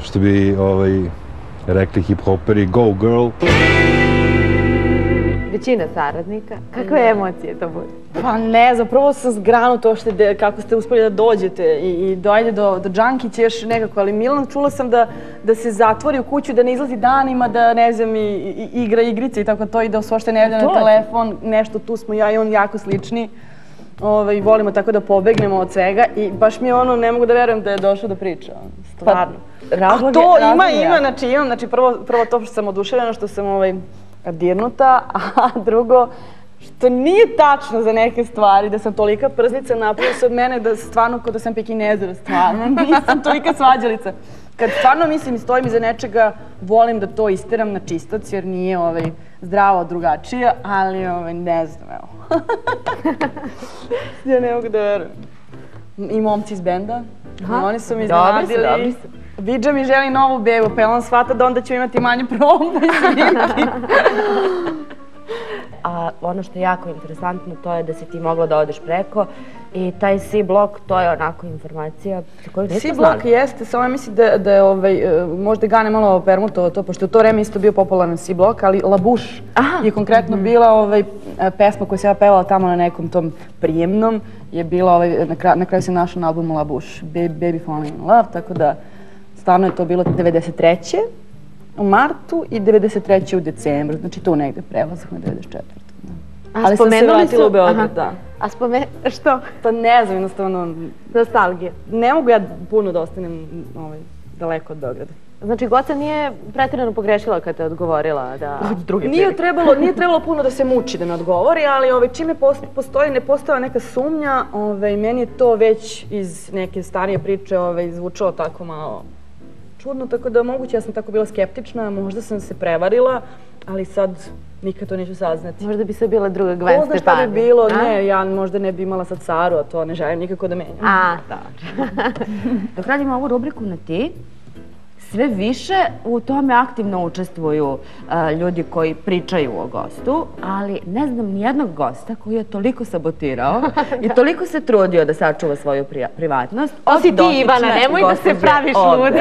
što bi rekli hip-hoperi, go girl. Većina saradnika. Kakve emocije to bude? Pa ne znam, prvo sam zgranuta kako ste uspeli da dođete i dojde do Džankića još nekako, ali Milan, čula sam da se zatvori u kuću, da ne izlazi danima, da ne znam, igra igrice i tako to i da uopšte ne javlja na telefon, nešto tu smo ja i on jako slični. Volimo tako da pobegnemo od svega i baš mi je ne mogu da verujem da je došlo do priče, stvarno. A to znači prvo to što sam oduševljena, što sam dirnuta, a drugo što nije tačno za neke stvari, da sam tolika przlica, napravila se od mene da stvarno kao da sam pekinezera, stvarno nisam tolika svađalica. Kad stvarno mislim i stojim iza nečega, volim da to isteram na čistac jer nije zdravo drugačije, ali ne znam, evo. Ja ne mogu da verujem. I momci iz benda, oni su mi iznenadili. Vidža mi želi novu bebu, pa on shvata da onda ću imati manju probu i snimki. A ono što je jako interesantno to je da si ti mogla da odeš preko i taj C-blok, to je onako informacija koju nismo znali. C-blok jeste, samo ja mislim da je možda Gane malo permutovao to, pošto u to vreme isto bio popularan C-blok, ali La Bouche je konkretno bila pesma koju se ja pevala tamo na nekom tom prijemnom, je bila, na kraju se našla na albumu La Bouche, Baby Falling in Love, tako da stvarno je to bilo 93. u martu i 93. u decembru, znači tu negde prelazak na 94. Ali sam se vratila u Beograd, da. A što? Pa ne znam, jednostavno... Nostalgija. Ne mogu ja puno da ostanem daleko od Beograda. Znači, Goca nije pretjerano pogrešila kad te odgovorila da... Nije trebalo puno da se muči da me odgovori, ali čime ne postoja neka sumnja, meni je to već iz neke starije priče zvučalo tako malo čudno, tako da moguće ja sam tako bila skeptična, možda sam se prevarila, ali sad nikad to neću saznati. Možda bi se bila druga Gwen Stefani. Ko zna šta bi bilo, ne, ja možda ne bi imala sad Saru, a to ne želim nikako da menjam. Dok radimo ovu rubriku na ti, sve više u tome aktivno učestvuju ljudi koji pričaju o gostu, ali ne znam nijednog gosta koji je toliko sabotirao i toliko se trudio da sačuva svoju privatnost. To si ti, Ivana, nemoj da se praviš ludi.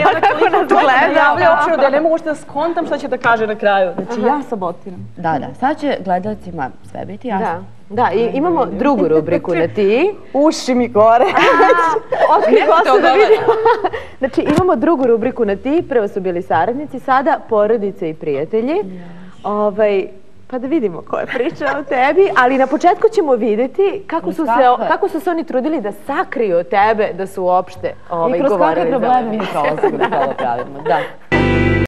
Ja ne mogu što da skontam šta će da kaže na kraju. Znači ja sabotiram. Da, sad će gledalcima sve biti jasno. Da, i imamo drugu rubriku na ti. Uši mi gore. Znači, imamo drugu rubriku na ti. Prvo su bili saradnici, sada porodice i prijatelji. Pa da vidimo ko je pričao o tebi, ali na početku ćemo vidjeti kako su se oni trudili da sakriju od tebe da su uopšte govorili za I kroz kakve probleme mi prolazimo da to pravimo, da.